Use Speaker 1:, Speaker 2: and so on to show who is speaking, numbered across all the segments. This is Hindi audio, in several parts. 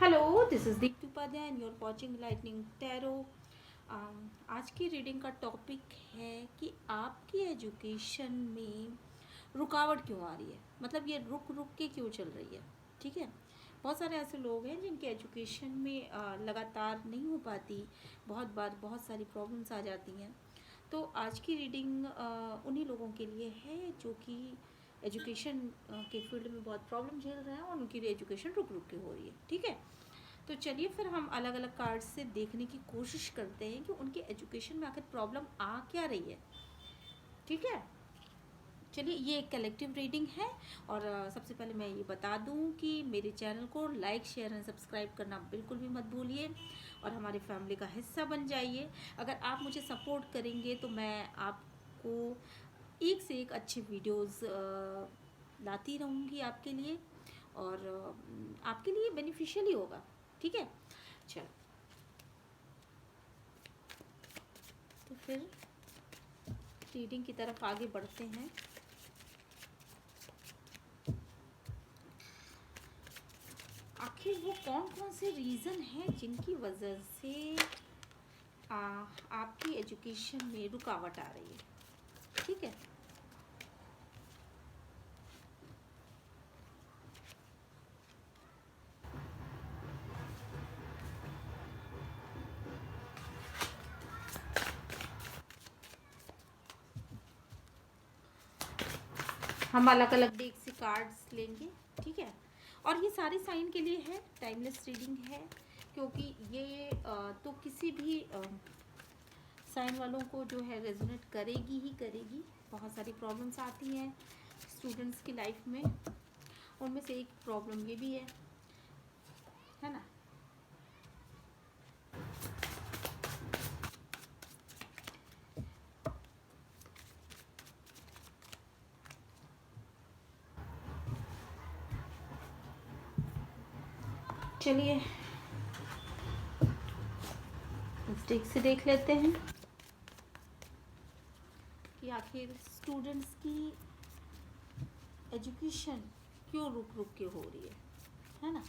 Speaker 1: Hello, this is Deepti Upadhyay and you are watching lightning tarot. आज की रीडिंग का टॉपिक है कि आपकी एजुकेशन में रुकावट क्यों आ रही है, मतलब ये रुक रुक के क्यों चल रही है। ठीक है, बहुत सारे ऐसे लोग हैं जिनके एजुकेशन में लगातार नहीं हो पाती, बहुत बार बहुत सारी प्रॉब्लम्स आ जाती हैं। तो आज की रीडिंग उन्हीं लोगों के लिए है जो कि एजुकेशन के फील्ड में बहुत प्रॉब्लम झेल रहे हैं और उनकी एजुकेशन रुक रुक के हो रही है। ठीक है, तो चलिए फिर हम अलग अलग कार्ड्स से देखने की कोशिश करते हैं कि उनके एजुकेशन में आखिर प्रॉब्लम आ क्या रही है। ठीक है, चलिए ये एक कलेक्टिव रीडिंग है। और सबसे पहले मैं ये बता दूं कि मेरे चैनल को लाइक शेयर एंड सब्सक्राइब करना बिल्कुल भी मत भूलिए और हमारी फैमिली का हिस्सा बन जाइए। अगर आप मुझे सपोर्ट करेंगे तो मैं आपको एक से एक अच्छे वीडियोस लाती रहूँगी आपके लिए, और आपके लिए बेनिफिशियल ही होगा। ठीक है, चलो तो फिर रीडिंग की तरफ आगे बढ़ते हैं। आखिर वो कौन कौन से रीज़न हैं जिनकी वजह से आपकी एजुकेशन में रुकावट आ रही है। ठीक है, हम अलग अलग डेक से कार्ड्स लेंगे। ठीक है, और ये सारी साइन के लिए है, टाइमलेस रीडिंग है, क्योंकि ये तो किसी भी साइन वालों को जो है रेजोनेट करेगी ही करेगी। बहुत सारी प्रॉब्लम्स आती हैं स्टूडेंट्स की लाइफ में, उनमें से एक प्रॉब्लम ये भी है ना। चलिए इस डेक से देख लेते हैं कि आखिर स्टूडेंट्स की एजुकेशन क्यों रुक रुक के हो रही है ना।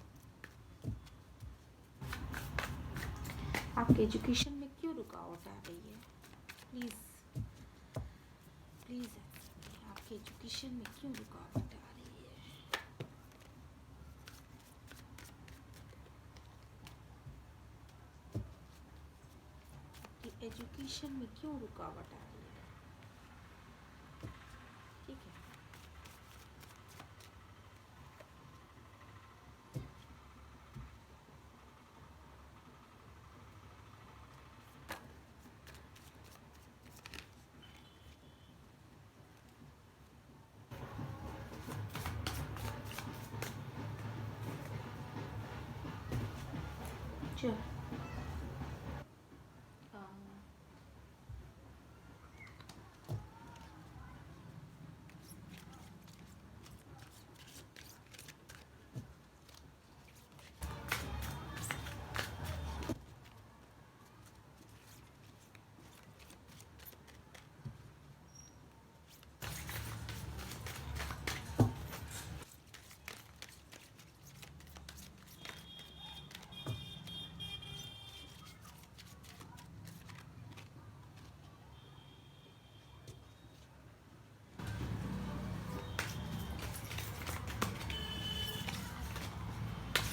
Speaker 1: आपके एजुकेशन में क्यों रुकावट आ रही है, प्लीज़ प्लीज़ आपके एजुकेशन में क्यों रुकावट आ रही है। आपकी एजुकेशन में क्यों रुकावट आ रही है। ठीक है, चलो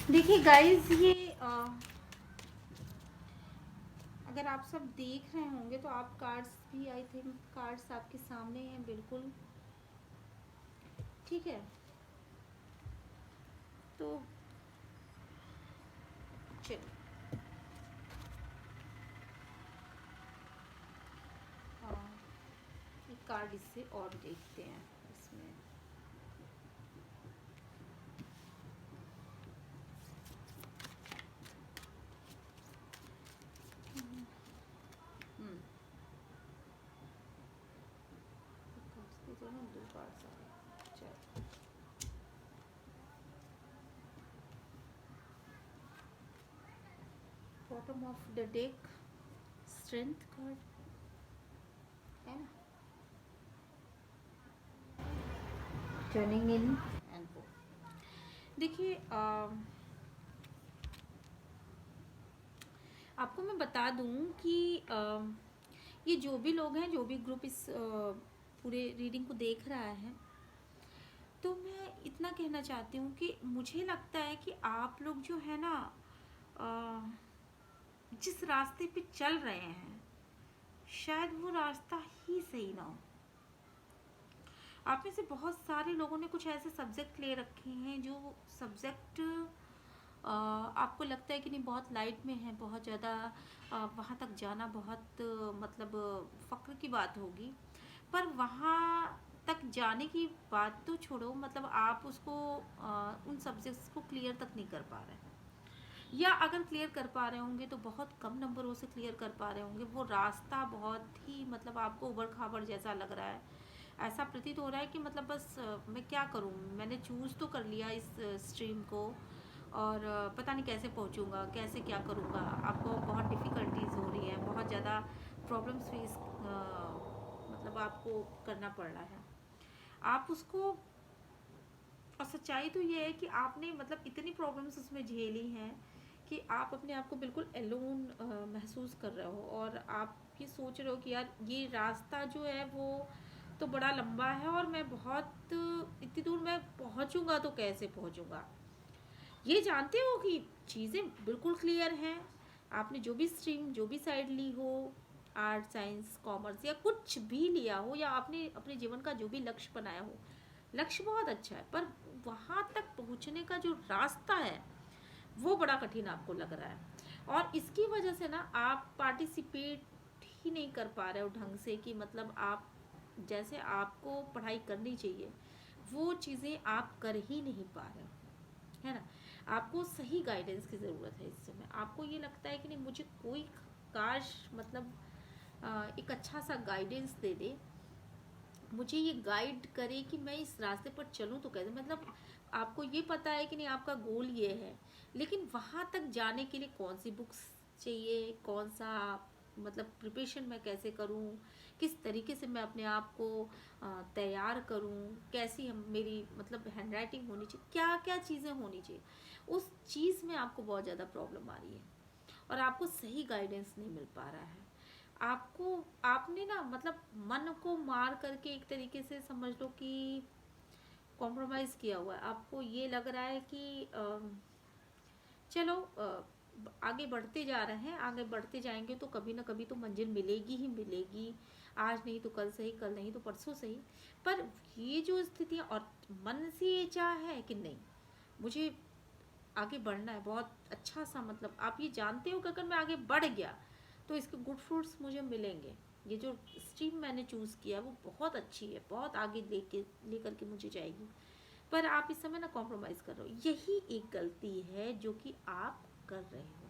Speaker 1: देखिए गाइस, ये अगर आप सब देख रहे होंगे तो आप कार्ड्स भी, आई थिंक कार्ड्स आपके सामने हैं बिल्कुल। ठीक है, तो चलिए एक कार्ड इससे और देखते हैं इसमें। हम्म जो है दो कार्ड्स आ रहे। चलो bottom of the deck, strength card है ना, टर्निंग इन एंड वो। देखिए आपको मैं बता दूं कि ये जो भी लोग हैं, जो भी ग्रुप इस पूरे रीडिंग को देख रहा है, तो मैं इतना कहना चाहती हूँ कि मुझे लगता है कि आप लोग जो है ना, जिस रास्ते पे चल रहे हैं शायद वो रास्ता ही सही ना हो। आप में से बहुत सारे लोगों ने कुछ ऐसे सब्जेक्ट ले रखे हैं जो सब्जेक्ट आपको लगता है कि नहीं बहुत लाइट में है, बहुत ज़्यादा वहाँ तक जाना बहुत मतलब फ़क्र की बात होगी, पर वहाँ तक जाने की बात तो छोड़ो, मतलब आप उसको उन सब्जेक्ट्स को क्लियर तक नहीं कर पा रहे हैं, या अगर क्लियर कर पा रहे होंगे तो बहुत कम नंबरों से क्लियर कर पा रहे होंगे। वो रास्ता बहुत ही मतलब आपको उबड़ खाबड़ जैसा लग रहा है, ऐसा प्रतीत हो रहा है कि मतलब बस मैं क्या करूं, मैंने चूज़ तो कर लिया इस स्ट्रीम को, और पता नहीं कैसे पहुंचूंगा, कैसे क्या करूंगा। आपको बहुत डिफ़िकल्टीज हो रही है, बहुत ज़्यादा प्रॉब्लम्स फेस मतलब आपको करना पड़ रहा है। आप उसको, और सच्चाई तो ये है कि आपने मतलब इतनी प्रॉब्लम्स उसमें झेली हैं कि आप अपने आप को बिल्कुल एलोन महसूस कर रहे हो, और आप ये सोच रहे हो कि यार ये रास्ता जो है वो तो बड़ा लंबा है, और मैं बहुत इतनी दूर मैं पहुंचूंगा तो कैसे पहुंचूंगा। ये जानते हो कि चीज़ें बिल्कुल क्लियर हैं। आपने जो भी स्ट्रीम, जो भी साइड ली हो, आर्ट, साइंस, कॉमर्स या कुछ भी लिया हो, या आपने अपने जीवन का जो भी लक्ष्य बनाया हो, लक्ष्य बहुत अच्छा है, पर वहाँ तक पहुँचने का जो रास्ता है वो बड़ा कठिन आपको लग रहा है। और इसकी वजह से ना आप पार्टिसिपेट ही नहीं कर पा रहे हो ढंग से, कि मतलब आप जैसे आपको पढ़ाई करनी चाहिए वो चीज़ें आप कर ही नहीं पा रहे हो, है ना। आपको सही गाइडेंस की ज़रूरत है इस समय। आपको ये लगता है कि नहीं मुझे कोई काश मतलब एक अच्छा सा गाइडेंस दे दे, मुझे ये गाइड करे कि मैं इस रास्ते पर चलूँ तो कैसे। मतलब आपको ये पता है कि नहीं आपका गोल ये है, लेकिन वहाँ तक जाने के लिए कौन सी बुक्स चाहिए, कौन सा मतलब प्रिपरेशन मैं कैसे करूँ, किस तरीके से मैं अपने आप को तैयार करूँ, कैसी हम मेरी मतलब हैंड राइटिंग होनी चाहिए, क्या क्या चीज़ें होनी चाहिए, उस चीज़ में आपको बहुत ज़्यादा प्रॉब्लम आ रही है, और आपको सही गाइडेंस नहीं मिल पा रहा है। आपको, आपने ना मतलब मन को मार करके एक तरीके से समझ लो कि कॉम्प्रोमाइज़ किया हुआ है। आपको ये लग रहा है कि चलो आगे बढ़ते जा रहे हैं, आगे बढ़ते जाएंगे तो कभी ना कभी तो मंजिल मिलेगी ही मिलेगी, आज नहीं तो कल सही, कल नहीं तो परसों सही। पर ये जो स्थितियाँ, और मन से ये चाह है कि नहीं मुझे आगे बढ़ना है, बहुत अच्छा सा, मतलब आप ये जानते हो कि अगर मैं आगे बढ़ गया तो इसके गुड फ्रूट्स मुझे मिलेंगे। ये जो स्ट्रीम मैंने चूज़ किया वो बहुत अच्छी है, बहुत आगे लेकर के मुझे जाएगी, पर आप इस समय ना कॉम्प्रोमाइज़ कर रहे हो। यही एक गलती है जो कि आप कर रहे हो।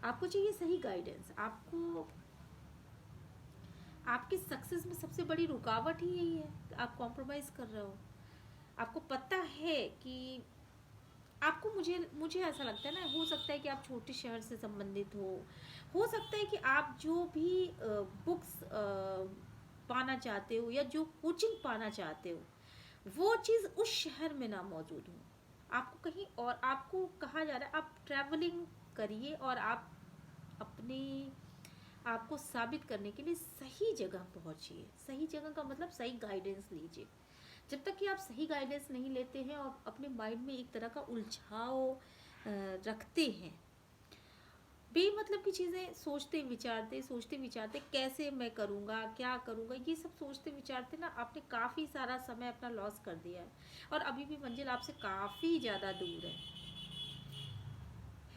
Speaker 1: आपको चाहिए सही गाइडेंस। आपको, आपकी सक्सेस में सबसे बड़ी रुकावट ही यही है कि आप कॉम्प्रोमाइज़ कर रहे हो। आपको पता है कि आपको, मुझे मुझे ऐसा लगता है ना, हो सकता है कि आप छोटे शहर से संबंधित हो सकता है कि आप जो भी बुक्स पाना चाहते हो या जो कोचिंग पाना चाहते हो वो चीज़ उस शहर में ना मौजूद हो। आपको कहीं और, आपको कहा जा रहा है आप ट्रैवलिंग करिए, और आप अपने आपको साबित करने के लिए सही जगह पहुंचिए। सही जगह का मतलब सही गाइडेंस लीजिए। जब तक कि आप सही गाइडेंस नहीं लेते हैं और अपने माइंड में एक तरह का उलझाव रखते हैं, बेमतलब की चीज़ें सोचते विचारते कैसे मैं करूँगा, क्या करूँगा, ये सब सोचते विचारते ना आपने काफ़ी सारा समय अपना लॉस कर दिया है, और अभी भी मंजिल आपसे काफ़ी ज़्यादा दूर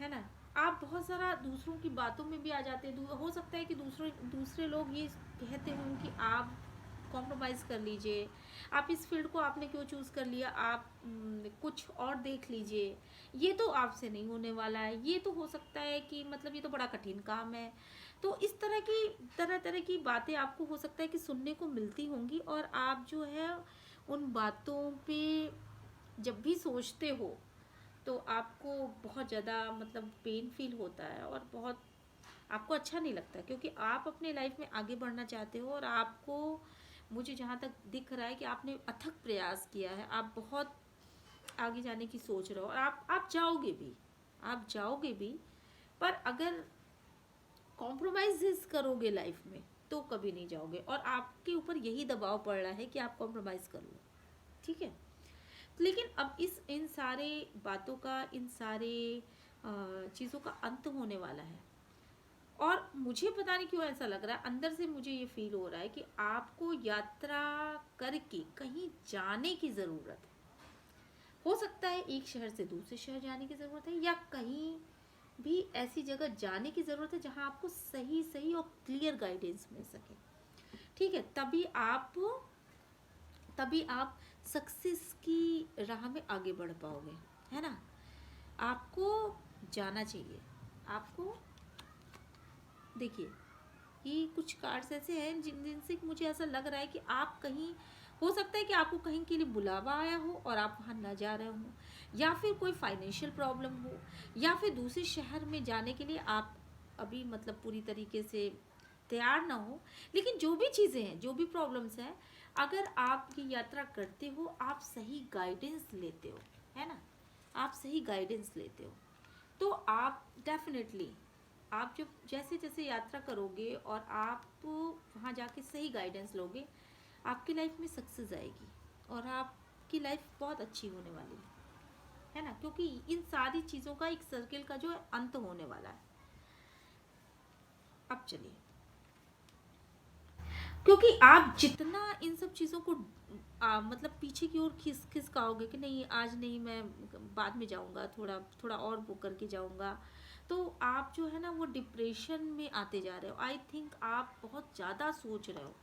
Speaker 1: है ना। आप बहुत सारा दूसरों की बातों में भी आ जाते हैं। हो सकता है कि दूसरे लोग ये कहते हों कि आप कॉम्प्रोमाइज़ कर लीजिए, आप इस फील्ड को आपने क्यों चूज़ कर लिया, आप कुछ और देख लीजिए, ये तो आपसे नहीं होने वाला है, ये तो हो सकता है कि मतलब ये तो बड़ा कठिन काम है। तो इस तरह तरह की बातें आपको हो सकता है कि सुनने को मिलती होंगी, और आप जो है उन बातों पे जब भी सोचते हो तो आपको बहुत ज़्यादा मतलब पेन फील होता है, और बहुत आपको अच्छा नहीं लगता, क्योंकि आप अपने लाइफ में आगे बढ़ना चाहते हो, और आपको, मुझे जहाँ तक दिख रहा है कि आपने अथक प्रयास किया है, आप बहुत आगे जाने की सोच रहे हो, और आप जाओगे भी, आप जाओगे भी। पर अगर कॉम्प्रोमाइज़ करोगे लाइफ में तो कभी नहीं जाओगे, और आपके ऊपर यही दबाव पड़ रहा है कि आप कॉम्प्रोमाइज़ कर लो, ठीक है। लेकिन अब इन सारे बातों का, इन सारे चीज़ों का अंत होने वाला है, और मुझे पता नहीं क्यों ऐसा लग रहा है, अंदर से मुझे ये फील हो रहा है कि आपको यात्रा करके कहीं जाने की ज़रूरत है। हो सकता है एक शहर से दूसरे शहर जाने की ज़रूरत है, या कहीं भी ऐसी जगह जाने की ज़रूरत है जहां आपको सही सही और क्लियर गाइडेंस मिल सके, ठीक है। तभी आप सक्सेस की राह में आगे बढ़ पाओगे, है ना। आपको जाना चाहिए। आपको देखिए, ये कुछ कार्ड्स ऐसे हैं जिनसे मुझे ऐसा लग रहा है कि आप कहीं, हो सकता है कि आपको कहीं के लिए बुलावा आया हो और आप वहाँ ना जा रहे हो, या फिर कोई फाइनेंशियल प्रॉब्लम हो, या फिर दूसरे शहर में जाने के लिए आप अभी मतलब पूरी तरीके से तैयार ना हो। लेकिन जो भी चीज़ें हैं, जो भी प्रॉब्लम्स हैं, अगर आप ये यात्रा करते हो, आप सही गाइडेंस लेते हो, है ना, आप सही गाइडेंस लेते हो, तो आप डेफिनेटली, आप जब जैसे जैसे यात्रा करोगे और आप वहाँ जाके सही गाइडेंस लोगे, आपकी लाइफ में सक्सेस आएगी और आपकी लाइफ बहुत अच्छी होने वाली है ना, क्योंकि इन सारी चीज़ों का एक सर्किल का जो है अंत होने वाला है। अब चलिए, क्योंकि आप जितना इन सब चीज़ों को मतलब पीछे की ओर खिसकाओगे कि नहीं आज नहीं, मैं बाद में जाऊंगा, थोड़ा थोड़ा और वो करके जाऊंगा, तो आप जो है ना वो डिप्रेशन में आते जा रहे हो। आई थिंक आप बहुत ज़्यादा सोच रहे हो,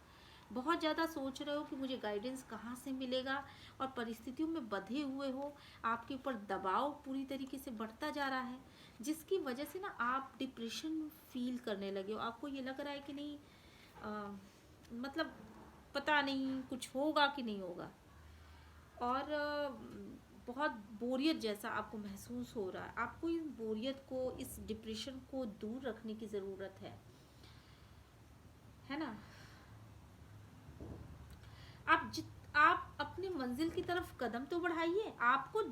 Speaker 1: बहुत ज़्यादा सोच रहे हो कि मुझे गाइडेंस कहाँ से मिलेगा, और परिस्थितियों में बंधे हुए हो, आपके ऊपर दबाव पूरी तरीके से बढ़ता जा रहा है, जिसकी वजह से ना आप डिप्रेशन फील करने लगे हो। आपको ये लग रहा है कि नहीं, मतलब पता नहीं कुछ होगा कि नहीं होगा, और बहुत बोरियत जैसा आपको महसूस हो रहा है। आपको इस बोरियत को, इस डिप्रेशन को दूर रखने की ज़रूरत है ना। आप अपनी मंजिल की तरफ कदम तो बढ़ाइए। आपको,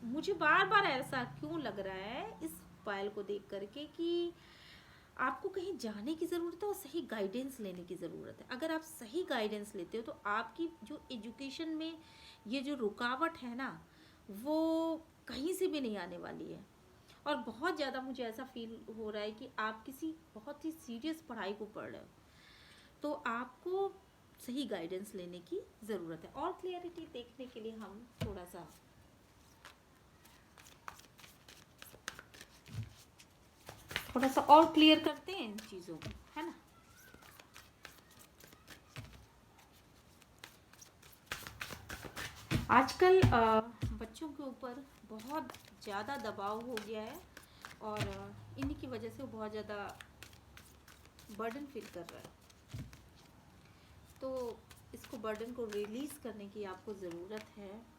Speaker 1: मुझे बार बार ऐसा क्यों लग रहा है इस फाइल को देख करके कि आपको कहीं जाने की ज़रूरत है और सही गाइडेंस लेने की ज़रूरत है। अगर आप सही गाइडेंस लेते हो तो आपकी जो एजुकेशन में ये जो रुकावट है ना, वो कहीं से भी नहीं आने वाली है। और बहुत ज़्यादा मुझे ऐसा फील हो रहा है कि आप किसी बहुत ही सीरियस पढ़ाई को पढ़ रहे हो, तो आपको सही गाइडेंस लेने की ज़रूरत है। और क्लियरिटी देखने के लिए हम थोड़ा सा और क्लियर करते हैं इन चीज़ों को, है ना। आजकल बच्चों के ऊपर बहुत ज़्यादा दबाव हो गया है, और इन्हीं की वजह से वो बहुत ज़्यादा बर्डन फील कर रहा है। तो इसको, बर्डन को रिलीज़ करने की आपको ज़रूरत है।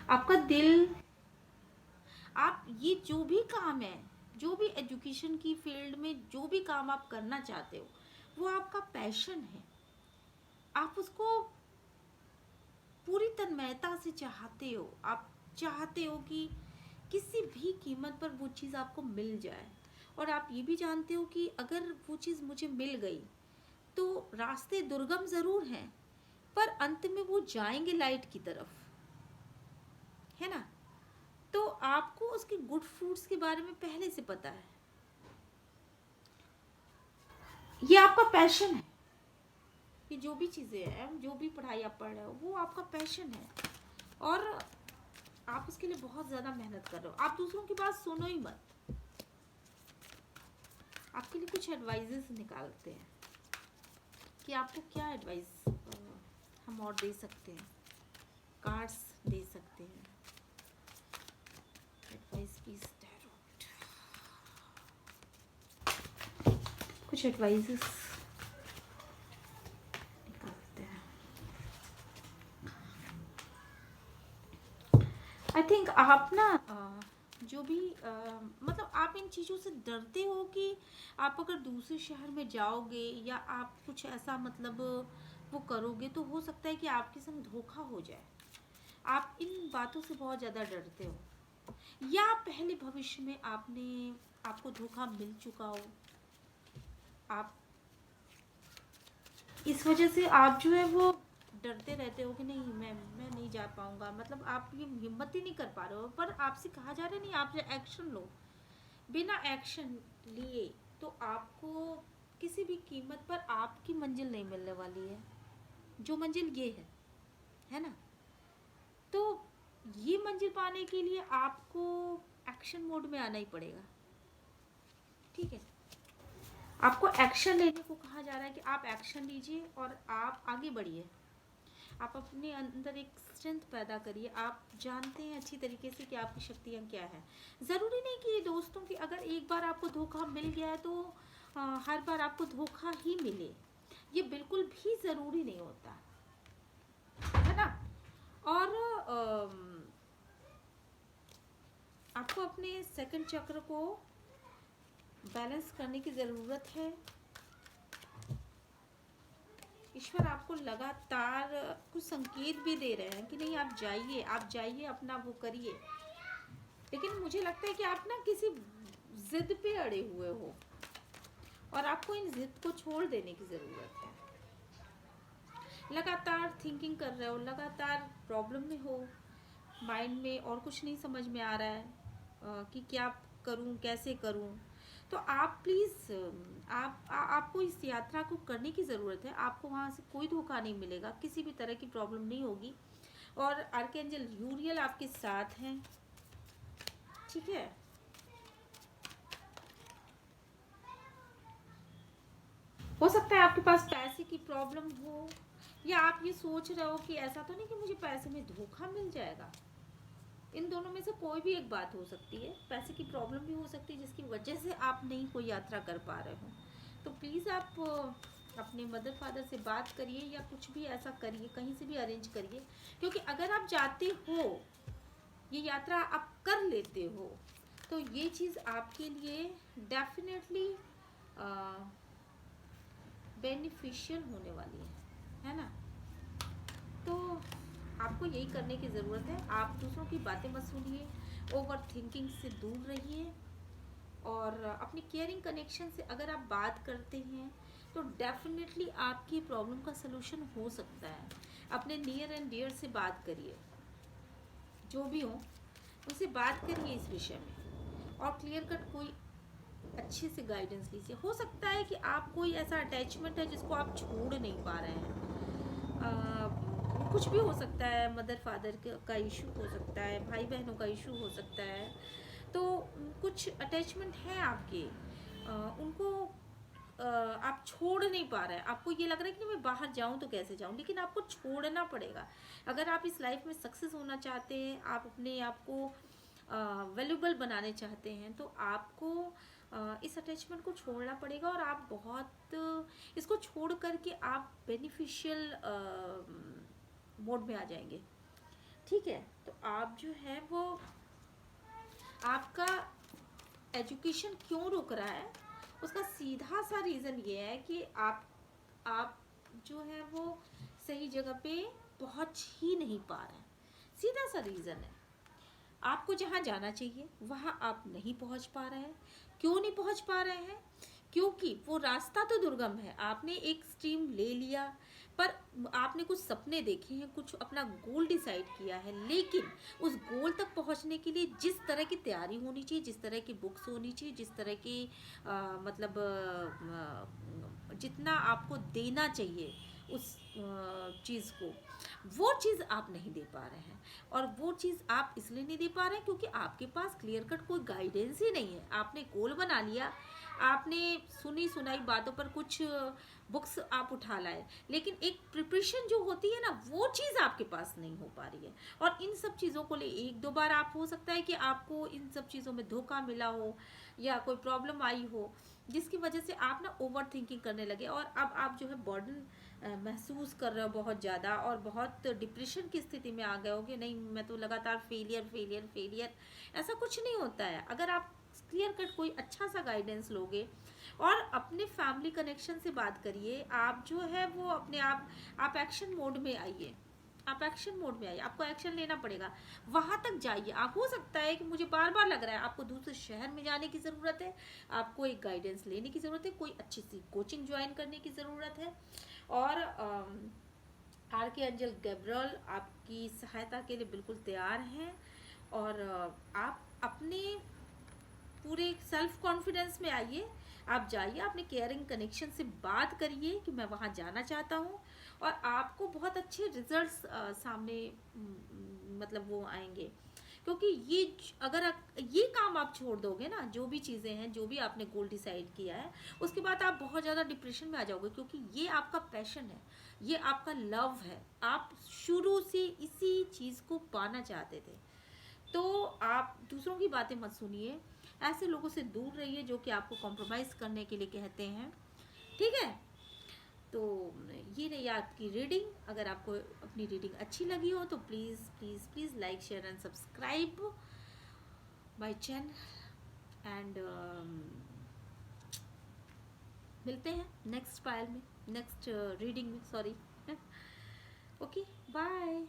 Speaker 1: आपका दिल, आप ये जो भी काम है, जो भी एजुकेशन की फील्ड में जो भी काम आप करना चाहते हो, वो आपका पैशन है। आप उसको पूरी तन्मयता से चाहते हो। आप चाहते हो कि किसी भी कीमत पर वो चीज़ आपको मिल जाए, और आप ये भी जानते हो कि अगर वो चीज़ मुझे मिल गई तो रास्ते दुर्गम ज़रूर हैं, पर अंत में वो जाएंगे लाइट की तरफ, है ना। तो आपको उसके गुड फ्रूट्स के बारे में पहले से पता है। ये आपका पैशन है। ये जो भी चीज़ें हैं, जो भी पढ़ाई आप पढ़ रहे हो, वो आपका पैशन है, और आप उसके लिए बहुत ज़्यादा मेहनत कर रहे हो। आप दूसरों की बात सुनो ही मत। आपके लिए कुछ एडवाइजेस निकालते हैं कि आपको क्या एडवाइस हम और दे सकते हैं, कार्ड्स दे सकते हैं। एडवाइस प्लीज टैरोट, कुछ एडवाइजेस निकालते हैं। आई थिंक आप ना जो भी मतलब आप इन चीज़ों से डरते हो कि आप अगर दूसरे शहर में जाओगे या आप कुछ ऐसा मतलब वो करोगे, तो हो सकता है कि आपके संग धोखा हो जाए। आप इन बातों से बहुत ज़्यादा डरते हो, या पहले भविष्य में आपको धोखा मिल चुका हो, आप इस वजह से आप जो है वो डरते रहते हो कि नहीं मैं नहीं जा पाऊंगा, मतलब आप ये हिम्मत ही नहीं कर पा रहे हो। पर आपसे कहा जा रहा है नहीं, आप एक्शन लो। बिना एक्शन लिए तो आपको किसी भी कीमत पर आपकी मंजिल नहीं मिलने वाली है, जो मंजिल ये है ना। तो ये मंजिल पाने के लिए आपको एक्शन मोड में आना ही पड़ेगा, ठीक है। आपको एक्शन लेने को कहा जा रहा है कि आप एक्शन लीजिए और आप आगे बढ़िए। आप अपने अंदर एक स्ट्रेंथ पैदा करिए। आप जानते हैं अच्छी तरीके से कि आपकी शक्तियाँ क्या है। ज़रूरी नहीं कि दोस्तों की अगर एक बार आपको धोखा मिल गया है तो हर बार आपको धोखा ही मिले, ये बिल्कुल भी ज़रूरी नहीं होता है ना। और आपको अपने सेकंड चक्र को बैलेंस करने की ज़रूरत है। ईश्वर आपको लगातार कुछ संकेत भी दे रहे हैं कि नहीं आप जाइए अपना वो करिए, लेकिन मुझे लगता है कि आप ना किसी जिद पे अड़े हुए हो और आपको इन जिद को छोड़ देने की ज़रूरत है। लगातार थिंकिंग कर रहे हो, लगातार प्रॉब्लम में हो, माइंड में और कुछ नहीं समझ में आ रहा है कि क्या करूं, कैसे करूं। तो आप प्लीज़ आपको इस यात्रा को करने की ज़रूरत है। आपको वहाँ से कोई धोखा नहीं मिलेगा, किसी भी तरह की प्रॉब्लम नहीं होगी, और आर्कएंजल यूरियल आपके साथ हैं, ठीक है। हो सकता है आपके पास पैसे की प्रॉब्लम हो, या आप ये सोच रहे हो कि ऐसा तो नहीं कि मुझे पैसे में धोखा मिल जाएगा। इन दोनों में से कोई भी एक बात हो सकती है। पैसे की प्रॉब्लम भी हो सकती है जिसकी वजह से आप नहीं कोई यात्रा कर पा रहे हो। तो प्लीज़ आप अपने मदर फादर से बात करिए, या कुछ भी ऐसा करिए, कहीं से भी अरेंज करिए, क्योंकि अगर आप जाते हो, ये यात्रा आप कर लेते हो, तो ये चीज़ आपके लिए डेफिनेटली बेनिफिशियल होने वाली है ना। तो आपको यही करने की ज़रूरत है। आप दूसरों की बातें मत सुनिए, ओवर थिंकिंग से दूर रहिए, और अपनी केयरिंग कनेक्शन से अगर आप बात करते हैं तो डेफिनेटली आपकी प्रॉब्लम का सलूशन हो सकता है। अपने नियर एंड डियर से बात करिए, जो भी हो उनसे बात करिए इस विषय में, और क्लियर कट कोई अच्छे से गाइडेंस लीजिए। हो सकता है कि आप कोई ऐसा अटैचमेंट है जिसको आप छोड़ नहीं पा रहे हैं, कुछ भी हो सकता है, मदर फादर का इशू हो सकता है, भाई बहनों का इशू हो सकता है। तो कुछ अटैचमेंट है आपके, उनको आप छोड़ नहीं पा रहे हैं। आपको ये लग रहा है कि मैं बाहर जाऊं तो कैसे जाऊं, लेकिन आपको छोड़ना पड़ेगा। अगर आप इस लाइफ में सक्सेस होना चाहते हैं, आप अपने आप को वैल्यूबल बनाने चाहते हैं, तो आपको इस अटैचमेंट को छोड़ना पड़ेगा, और आप बहुत इसको छोड़ करके आप बेनिफिशियल मोड में आ जाएंगे, ठीक है। तो आप जो है वो, आपका एजुकेशन क्यों रुक रहा है, उसका सीधा सा रीज़न ये है कि आप जो है वो सही जगह पे पहुंच ही नहीं पा रहे हैं। सीधा सा रीज़न है। आपको जहाँ जाना चाहिए वहाँ आप नहीं पहुँच पा रहे हैं। क्यों नहीं पहुँच पा रहे हैं? क्योंकि वो रास्ता तो दुर्गम है। आपने एक स्ट्रीम ले लिया, पर आपने कुछ सपने देखे हैं, कुछ अपना गोल डिसाइड किया है, लेकिन उस गोल तक पहुंचने के लिए जिस तरह की तैयारी होनी चाहिए, जिस तरह की बुक्स होनी चाहिए, जिस तरह की मतलब जितना आपको देना चाहिए उस चीज़ को, वो चीज़ आप नहीं दे पा रहे हैं। और वो चीज़ आप इसलिए नहीं दे पा रहे हैं क्योंकि आपके पास क्लियर कट कोई गाइडेंस ही नहीं है। आपने गोल बना लिया, आपने सुनी सुनाई बातों पर कुछ बुक्स आप उठा लाए, लेकिन एक प्रिपरेशन जो होती है ना, वो चीज़ आपके पास नहीं हो पा रही है। और इन सब चीज़ों को ले एक दो बार आप, हो सकता है कि आपको इन सब चीज़ों में धोखा मिला हो, या कोई प्रॉब्लम आई हो, जिसकी वजह से आप ना ओवर थिंकिंग करने लगे, और अब आप जो है बर्डन महसूस कर रहे हो बहुत ज़्यादा, और बहुत डिप्रेशन की स्थिति में आ गए हो कि नहीं मैं तो लगातार फेलियर फेलियर फेलियर। ऐसा कुछ नहीं होता है। अगर आप क्लियर कट कोई अच्छा सा गाइडेंस लोगे, और अपने फैमिली कनेक्शन से बात करिए, आप जो है वो अपने आप एक्शन मोड में आइए। आप एक्शन मोड में आइए, आपको एक्शन लेना पड़ेगा, वहां तक जाइए। आप, हो सकता है कि मुझे बार बार लग रहा है आपको दूसरे शहर में जाने की ज़रूरत है, आपको एक गाइडेंस लेने की ज़रूरत है, कोई अच्छी सी कोचिंग ज्वाइन करने की ज़रूरत है। और आर्कएंजल गैब्रियल आपकी सहायता के लिए बिल्कुल तैयार हैं। और आप अपने पूरे सेल्फ कॉन्फिडेंस में आइए, आप जाइए, अपने केयरिंग कनेक्शन से बात करिए कि मैं वहाँ जाना चाहता हूँ, और आपको बहुत अच्छे रिजल्ट्स सामने मतलब वो आएंगे। क्योंकि अगर ये काम आप छोड़ दोगे ना, जो भी चीज़ें हैं, जो भी आपने गोल डिसाइड किया है, उसके बाद आप बहुत ज़्यादा डिप्रेशन में आ जाओगे, क्योंकि ये आपका पैशन है, ये आपका लव है, आप शुरू से इसी चीज़ को पाना चाहते थे। तो आप दूसरों की बातें मत सुनिए, ऐसे लोगों से दूर रहिए जो कि आपको कॉम्प्रोमाइज़ करने के लिए कहते हैं, ठीक है। तो ये रही आपकी रीडिंग। अगर आपको अपनी रीडिंग अच्छी लगी हो तो please please please like share and subscribe my channel. And मिलते हैं नेक्स्ट फाइल में, नेक्स्ट रीडिंग में, सॉरी। Okay, bye.